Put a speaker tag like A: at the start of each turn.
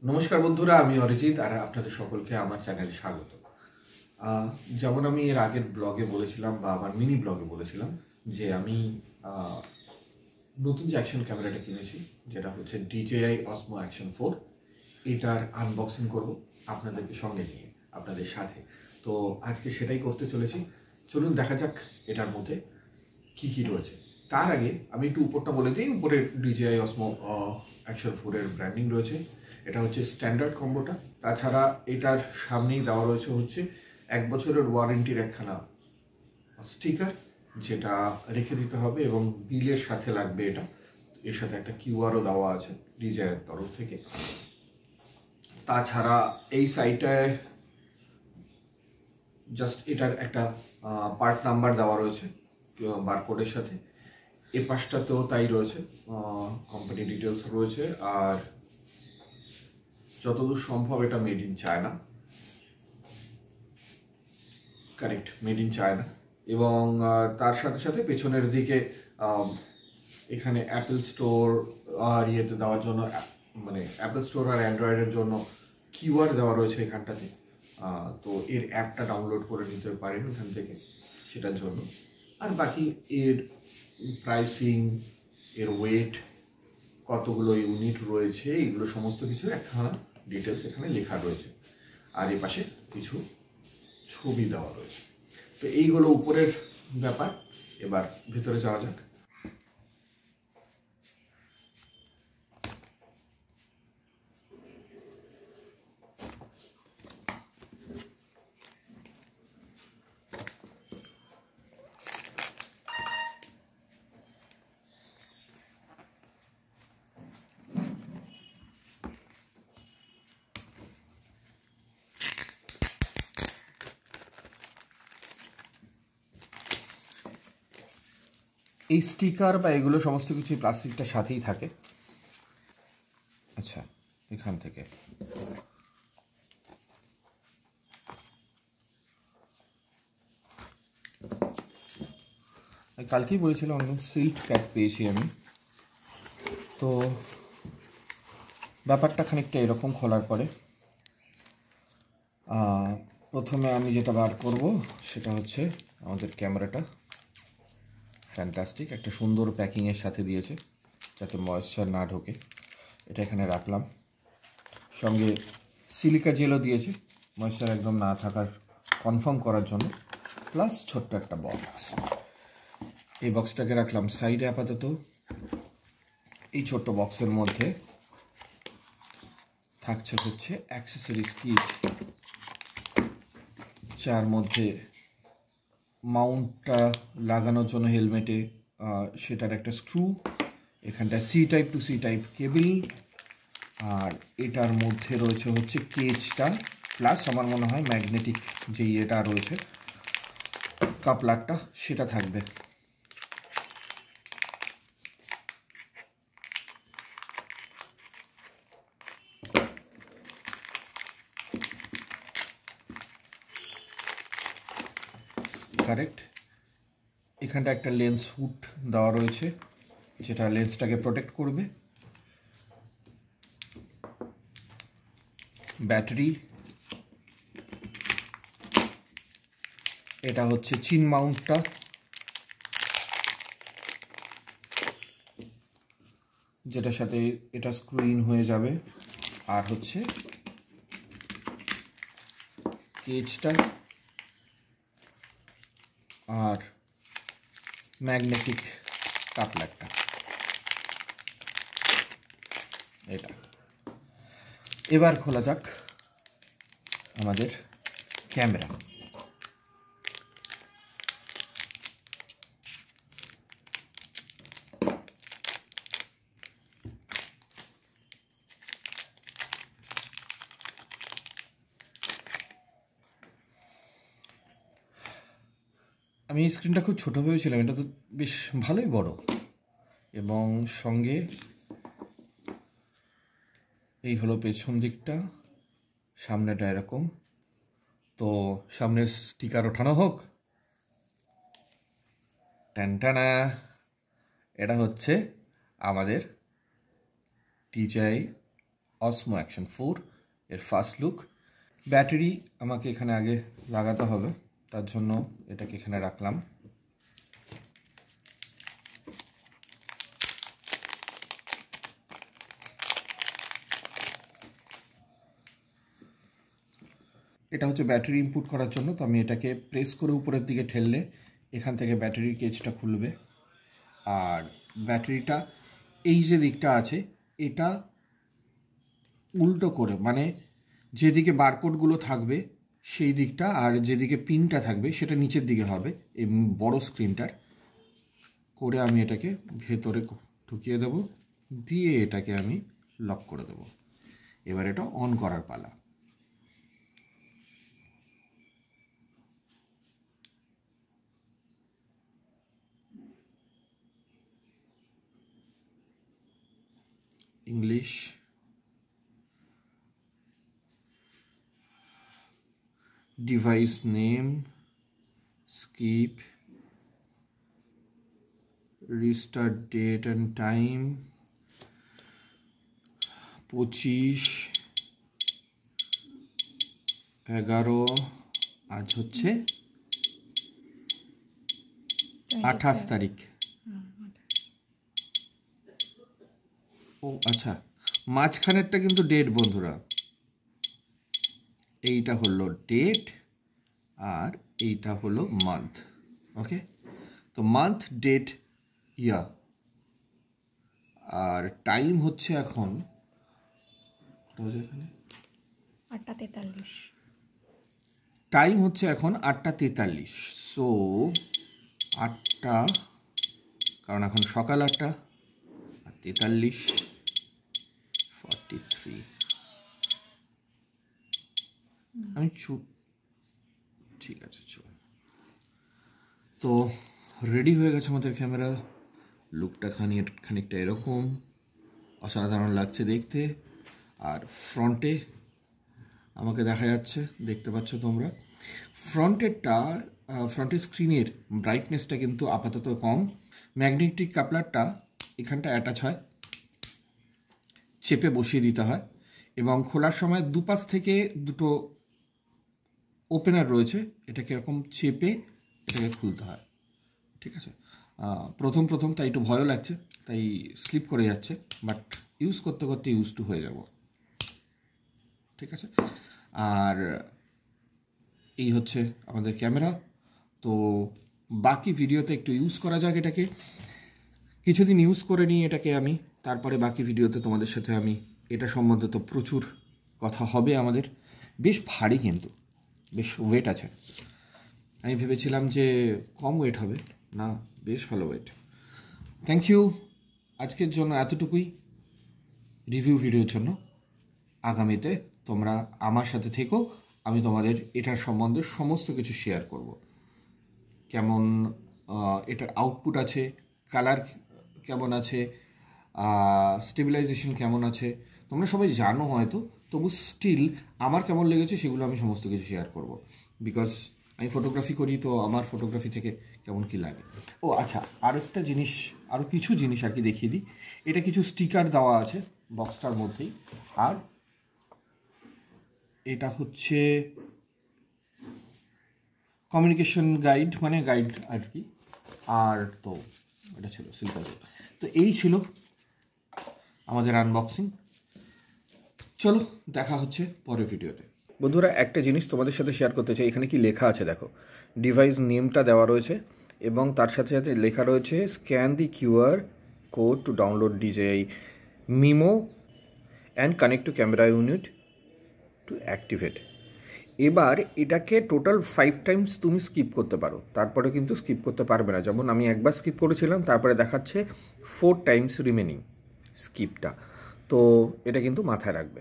A: নমস্কার বন্ধুরা, আমি অরিজিৎ আর আপনাদের সকলকে আমার চ্যানেলে স্বাগত। যেমন আমি এর আগের ব্লগে বলেছিলাম বা আমার মিনি ব্লগে বলেছিলাম যে আমি নতুন যে অ্যাকশন ক্যামেরাটা কিনেছি, যেটা হচ্ছে DJI Osmo Action 4। এটার আনবক্সিং করব আপনাদেরকে সঙ্গে নিয়ে, আপনাদের সাথে। তো আজকে সেটাই করতে চলেছি। চলুন দেখা যাক এটার মধ্যে কি কি রয়েছে। তার আগে আমি একটু উপরটা বলে দিই। উপরে DJI Osmo Action 4 এর ব্র্যান্ডিং রয়েছে। এটা হচ্ছে স্ট্যান্ডার্ড কম্বোটা। তাছাড়া এটার সামনেই দেওয়া রয়েছে হচ্ছে 1 বছরের ওয়ারেন্টির একখানা স্টিকার, যেটা রেখে দিতে হবে এবং বিলের সাথে লাগবে এটা। এর সাথে একটা কিউআরও দেওয়া আছে DJI-এর তরফ থেকে। তাছাড়া এই সাইটটায় জাস্ট এটার একটা পার্ট নাম্বার দেওয়া রয়েছে বারকোডের সাথে। এ পাশটাতেও তাই রয়েছে, কোম্পানি ডিটেলস রয়েছে। আর যতদূর সম্ভব এটা made in China, correct, made in China. এবং তার সাথে সাথে পেছনের দিকে এখানে অ্যাপেল স্টোর আর ইয়েতে দেওয়ার জন্য, মানে অ্যাপেল স্টোর আর অ্যান্ড্রয়েডের জন্য কিউআর দেওয়া রয়েছে এখানটাতে। তো এর অ্যাপটা ডাউনলোড করে নিতে পারেন এখান থেকে সেটার জন্য। আর বাকি এর প্রাইসিং, এর ওয়েট, কতগুলো ইউনিট রয়েছে, এগুলো সমস্ত কিছু একখানা ডিটেলস এখানে লেখা রয়েছে। আর এ পাশে কিছু ছবি দেওয়া রয়েছে। তো এই হলো উপরের ব্যাপার। এবার ভেতরে যাওয়া যাক। এই স্টিকার বা এগুলো সমস্ত কিছু প্লাস্টিকটার সাথেই থাকে। আচ্ছা, এখান থেকে কালকেই বলেছিলাম একদম সিল্ড প্যাক পেয়েছি আমি। তো ব্যাপারটা খানিকটা এরকম। খোলার পরে প্রথমে আমি যেটা বার করব সেটা হচ্ছে আমাদের ক্যামেরাটা। ফ্যান্টাস্টিক, একটা সুন্দর প্যাকিংয়ের সাথে দিয়েছে যাতে ময়েশ্চার না ঢোকে। এটা এখানে রাখলাম। সঙ্গে সিলিকা জেলও দিয়েছে ময়েশ্চার একদম না থাকার কনফার্ম করার জন্য, প্লাস ছোট্ট একটা বক্স। এই বক্সটাকে রাখলাম সাইডে আপাতত। এই ছোট্ট বক্সের মধ্যে থাকছে হচ্ছে অ্যাক্সেসরিজ কিট, যার মধ্যে মাউন্টটা লাগানোর জন্য হেলমেটে সেটার একটা স্ক্রু, এখানটা C type to C type cable, আর এটার মধ্যে রয়েছে হচ্ছে কেজটা, প্লাস আমার মনে হয় ম্যাগনেটিক যে ইয়েটা রয়েছে কাপলারটা, সেটা থাকবে। কারেক্ট। এখানটা একটা লেন্স হুড দেওয়া রয়েছে যেটা লেন্সটাকে প্রোটেক্ট করবে। ব্যাটারি, এটা হচ্ছে চিন মাউন্টটা, যেটার সাথে এটা স্ক্রুইন হয়ে যাবে। আর হচ্ছে কেজটা আর ম্যাগনেটিক কাপলারটা। এটা এবার খোলা যাক আমাদের ক্যামেরা। আমি এই স্ক্রিনটা খুব ছোটো ভেবেছিলাম, এটা তো বেশ ভালোই বড়। এবং সঙ্গে এই হলো পেছন দিকটা, সামনেটা এরকম। তো সামনের স্টিকার ওঠানো হোক। টানটানা, এটা হচ্ছে আমাদের DJI অসমো অ্যাকশন 4 এর ফার্স্ট লুক। ব্যাটারি আমাকে এখানে আগে লাগাতে হবে, তার জন্য এটাকে এখানে রাখলাম। এটা হচ্ছে ব্যাটারি ইনপুট করার জন্য, তো আমি এটাকে প্রেস করে উপরের দিকে ঠেললে এখান থেকে ব্যাটারির কেজটা খুলবে। আর ব্যাটারিটা এই যে দিকটা আছে এটা উল্টো করে, মানে যেদিকে বারকোডগুলো থাকবে সেই দিকটা, আর যেদিকে পিনটা থাকবে সেটা নিচের দিকে হবে এই বড় স্ক্রিনটার করে। আমি এটাকে ভেতরে ঢুকিয়ে দেব, দিয়ে এটাকে আমি লক করে দেব। এবার এটা অন করার পালা। English, device name, skip, restart date and time, 25/11, আজ হচ্ছে 28 তারিখ। ও আচ্ছা, মাঝখানেরটা কিন্তু ডেট বন্ধুরা, এইটা হলো ডেট আর এইটা হলো মান্থ। ওকে, তো মান্থ, ডেট, ইয়ার, আর টাইম হচ্ছে এখন
B: 8:43।
A: টাইম হচ্ছে এখন 8:43। সো 8টা, কারণ এখন সকাল 8টা আর 43, 43। আমি ঠিক আছে, চল। তো রেডি হয়ে গেছে আমাদের ক্যামেরা। লুকটা খানিকটা এরকম অসাধারণ লাগছে দেখতে। আর ফ্রন্টে আমাকে দেখা যাচ্ছে, দেখতে পাচ্ছ তোমরা। ফ্রন্টের স্ক্রিনের ব্রাইটনেসটা কিন্তু আপাতত কম। ম্যাগনেটিক কাপলারটা এখানটা অ্যাটাচ হয়, চেপে বসিয়ে দিতে হয়, এবং খোলার সময় দুপাশ থেকে দুটো ওপেনার রয়েছে, এটাকে এরকম চেপে এটাকে খুলতে হয়। ঠিক আছে, প্রথম তাই একটু ভয়ও লাগছে, তাই স্লিপ করে যাচ্ছে, বাট ইউজ করতে করতে ইউজ টু হয়ে যাব। ঠিক আছে, আর এই হচ্ছে আমাদের ক্যামেরা। তো বাকি ভিডিওতে একটু ইউজ করা যাক এটাকে, কিছুদিন ইউজ করে নিই এটাকে আমি, তারপরে বাকি ভিডিওতে তোমাদের সাথে আমি এটা সম্বন্ধে তো প্রচুর কথা হবে আমাদের। বেশ ভারী, কিন্তু বেশ ওয়েট আছে। আমি ভেবেছিলাম যে কম ওয়েট হবে, না বেশ ভালো ওয়েট। থ্যাংক ইউ আজকের জন্য, এতটুকুই রিভিউ ভিডিওর জন্য। আগামীতে তোমরা আমার সাথে থেকো, আমি তোমাদের এটার সম্বন্ধে সমস্ত কিছু শেয়ার করব। কেমন এটার আউটপুট আছে, কালার কেমন আছে, স্টেবিলাইজেশন কেমন আছে, তোমরা সবাই জানো হয়তো, তবু স্টিল আমার কেমন লেগেছে সেগুলো আমি সমস্ত কিছু শেয়ার করব। বিকজ আমি ফটোগ্রাফি করি, তো আমার ফটোগ্রাফি থেকে কেমন কী লাগে। ও আচ্ছা, আরেকটা জিনিস, আরও কিছু জিনিস আর কি দেখিয়ে দিই। এটা কিছু স্টিকার দেওয়া আছে বক্সটার মধ্যেই, আর এটা হচ্ছে কমিউনিকেশন গাইড, মানে গাইড আর কি। আর তো এটা ছিল সিম্পল। তো এই ছিল আমাদের আনবক্সিং। চলো দেখা হচ্ছে পরের ভিডিওতে। বন্ধুরা, একটা জিনিস তোমাদের সাথে শেয়ার করতে চাই। এখানে কি লেখা আছে দেখো, ডিভাইস নেমটা দেওয়া রয়েছে, এবং তার সাথে সাথে লেখা রয়েছে scan the QR code to download DJI Mimo and connect to camera unit to activate. এবার এটাকে টোটাল 5 টাইমস তুমি স্কিপ করতে পারো, তারপরে কিন্তু স্কিপ করতে পারবে না। যেমন আমি একবার স্কিপ করেছিলাম, তারপরে দেখাচ্ছে 4 টাইমস রিমেনিং স্কিপটা। তো এটা কিন্তু মাথায় রাখবে।